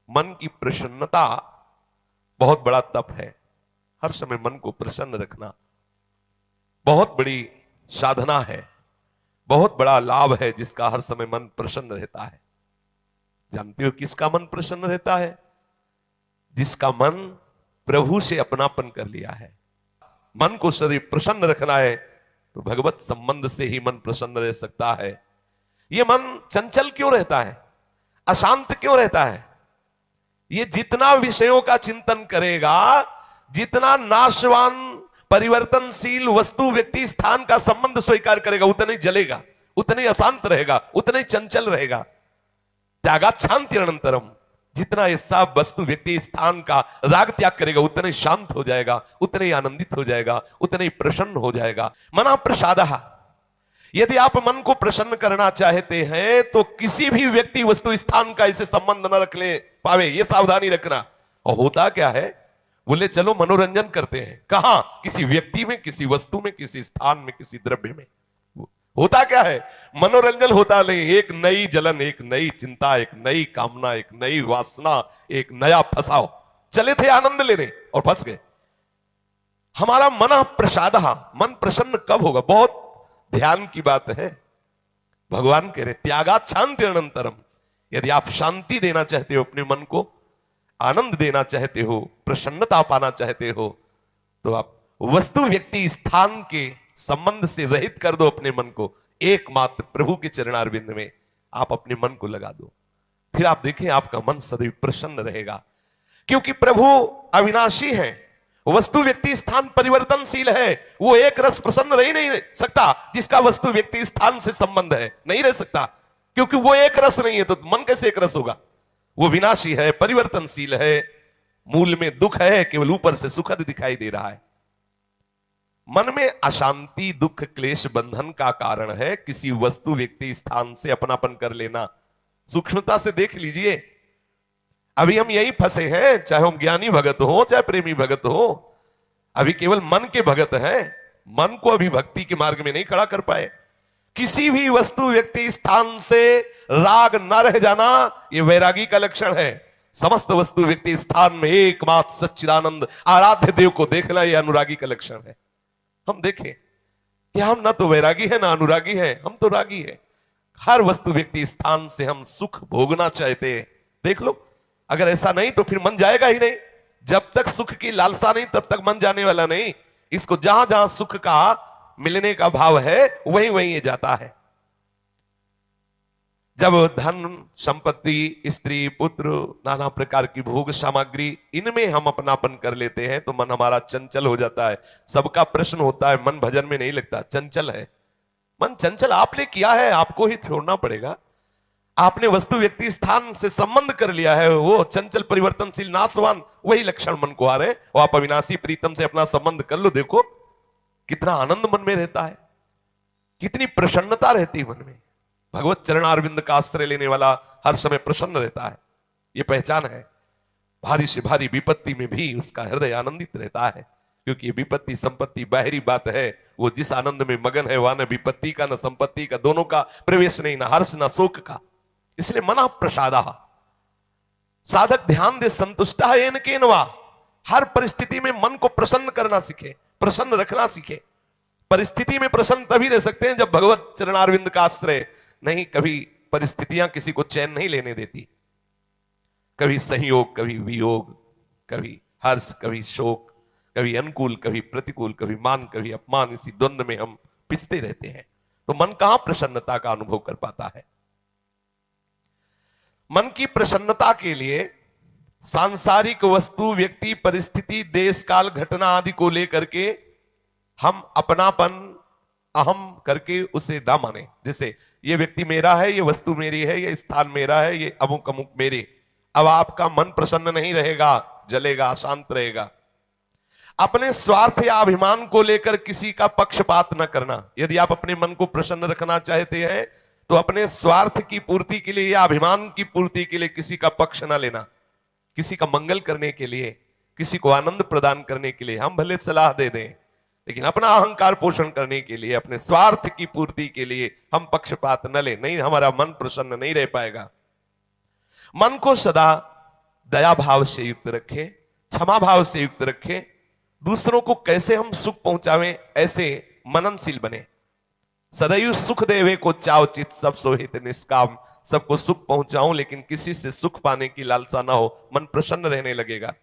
मन की प्रसन्नता बहुत बड़ा तप है। हर समय मन को प्रसन्न रखना बहुत बड़ी साधना है, बहुत बड़ा लाभ है जिसका हर समय मन प्रसन्न रहता है। जानते हो किसका मन प्रसन्न रहता है? जिसका मन प्रभु से अपनापन कर लिया है। मन को सदैव प्रसन्न रखना है तो भगवत संबंध से ही मन प्रसन्न रह सकता है। यह मन चंचल क्यों रहता है, अशांत क्यों रहता है? ये जितना विषयों का चिंतन करेगा, जितना नाशवान परिवर्तनशील वस्तु व्यक्ति स्थान का संबंध स्वीकार करेगा, उतना ही जलेगा, उतना ही अशांत रहेगा, उतना ही चंचल रहेगा। त्यागाच्छांति अनंतरम, जितना ऐसा वस्तु व्यक्ति स्थान का राग त्याग करेगा उतना ही शांत हो जाएगा, उतना ही आनंदित हो जाएगा, उतना ही प्रसन्न हो जाएगा। मना प्रसादः, यदि आप मन को प्रसन्न करना चाहते हैं तो किसी भी व्यक्ति वस्तु स्थान का इसे संबंध न रख ले पावे, ये सावधानी रखना। और होता क्या है, बोले चलो मनोरंजन करते हैं, कहां? किसी व्यक्ति में, किसी वस्तु में, किसी स्थान में, किसी द्रव्य में। होता क्या है, मनोरंजन होता नहीं, एक नई जलन, एक नई चिंता, एक नई कामना, एक नई वासना, एक नया फसाव। चले थे आनंद लेने और फंस गए। हमारा मन प्रसादः, मन प्रसन्न कब होगा? बहुत ध्यान की बात है। भगवान कह रहे त्यागाच्छांति अनंतरम, यदि आप शांति देना चाहते हो अपने मन को, आनंद देना चाहते हो, प्रसन्नता पाना चाहते हो, तो आप वस्तु व्यक्ति स्थान के संबंध से रहित कर दो अपने मन को, एकमात्र प्रभु के चरणारविंद में आप अपने मन को लगा दो। फिर आप देखें आपका मन सदैव प्रसन्न रहेगा, क्योंकि प्रभु अविनाशी है, वस्तु व्यक्ति स्थान परिवर्तनशील है। वो एक रस प्रसन्न रह नहीं सकता जिसका वस्तु व्यक्ति स्थान से संबंध है, नहीं रह सकता, क्योंकि वो एक रस नहीं है तो मन कैसे एक रस होगा? वो विनाशी है, परिवर्तनशील है, मूल में दुख है, केवल ऊपर से सुखद दिखाई दे रहा है। मन में अशांति, दुख, क्लेश, बंधन का कारण है किसी वस्तु व्यक्ति स्थान से अपनापन कर लेना। सूक्ष्मता से देख लीजिए, अभी हम यही फंसे हैं, चाहे हम ज्ञानी भगत हो, चाहे प्रेमी भगत हो, अभी केवल मन के भगत हैं, मन को अभी भक्ति के मार्ग में नहीं खड़ा कर पाए। किसी भी वस्तु व्यक्ति स्थान से राग न रह जाना, यह वैरागी का लक्षण है। समस्त वस्तु व्यक्ति स्थान में एकमात्र सच्चिदानंद आराध्य देव को देखना, यह अनुरागी का लक्षण है। हम देखें कि हम ना तो वैरागी है ना अनुरागी है, हम तो रागी है। हर वस्तु व्यक्ति स्थान से हम सुख भोगना चाहते हैं। देख लो, अगर ऐसा नहीं तो फिर मन जाएगा ही नहीं। जब तक सुख की लालसा नहीं तब तक मन जाने वाला नहीं। इसको जहां जहां सुख का मिलने का भाव है वहीं वहीं ये जाता है। जब धन, संपत्ति, स्त्री, पुत्र, नाना प्रकार की भोग सामग्री, इनमें हम अपनापन कर लेते हैं तो मन हमारा चंचल हो जाता है। सबका प्रश्न होता है, मन भजन में नहीं लगता, चंचल है। मन चंचल आपने किया है, आपको ही छोड़ना पड़ेगा। आपने वस्तु व्यक्ति स्थान से संबंध कर लिया है, वो चंचल, परिवर्तनशील, नाशवान, वही लक्षण मन को आ रहे हैं। वो आप अविनाशी प्रीतम से अपना संबंध कर लो, देखो कितना आनंद मन में रहता है, कितनी प्रसन्नता रहती है मन में। भगवत चरणारविंद का आश्रय लेने वाला हर समय प्रसन्न रहता है, ये पहचान है। भारी से भारी विपत्ति में भी उसका हृदय आनंदित रहता है, क्योंकि विपत्ति संपत्ति बाहरी बात है। वो जिस आनंद में मगन है वहां न विपत्ति का, न संपत्ति का, दोनों का प्रवेश नहीं, न हर्ष न शोक का। इसलिए मना प्रसादः, साधक ध्यान दे संतुष्टः येन केनवा। हर परिस्थिति में मन को प्रसन्न करना सीखे, प्रसन्न रखना सीखे। परिस्थिति में प्रसन्न तभी रह सकते हैं जब भगवत चरणारविंद का आश्रय नहीं। कभी परिस्थितियां किसी को चैन नहीं लेने देती, कभी संयोग, कभी वियोग, कभी हर्ष, कभी शोक, कभी अनुकूल, कभी प्रतिकूल, कभी मान, कभी अपमान, इसी द्वंद में हम पिसते रहते हैं। तो मन कहां प्रसन्नता का अनुभव कर पाता है? मन की प्रसन्नता के लिए सांसारिक वस्तु, व्यक्ति, परिस्थिति, देश काल, घटना आदि को लेकर के हम अपनापन, अहम करके उसे ना माने। जैसे ये व्यक्ति मेरा है, ये वस्तु मेरी है, ये स्थान मेरा है, ये अमुक अमुक मेरे। अब आपका मन प्रसन्न नहीं रहेगा, जलेगा, शांत रहेगा। अपने स्वार्थ या अभिमान को लेकर किसी का पक्षपात न करना। यदि आप अपने मन को प्रसन्न रखना चाहते हैं तो अपने स्वार्थ की पूर्ति के लिए या अभिमान की पूर्ति के लिए किसी का पक्ष ना लेना। किसी का मंगल करने के लिए, किसी को आनंद प्रदान करने के लिए हम भले सलाह दे दें, लेकिन अपना अहंकार पोषण करने के लिए, अपने स्वार्थ की पूर्ति के लिए हम पक्षपात न लें। नहीं, हमारा मन प्रसन्न नहीं रह पाएगा। मन को सदा दया भाव से युक्त रखे, क्षमा भाव से युक्त रखे, दूसरों को कैसे हम सुख पहुंचावें ऐसे मननशील बने। सदैव सुख देवे को चाव चित सब सोहित निष्काम, सबको सुख पहुंचाऊं लेकिन किसी से सुख पाने की लालसा ना हो, मन प्रसन्न रहने लगेगा।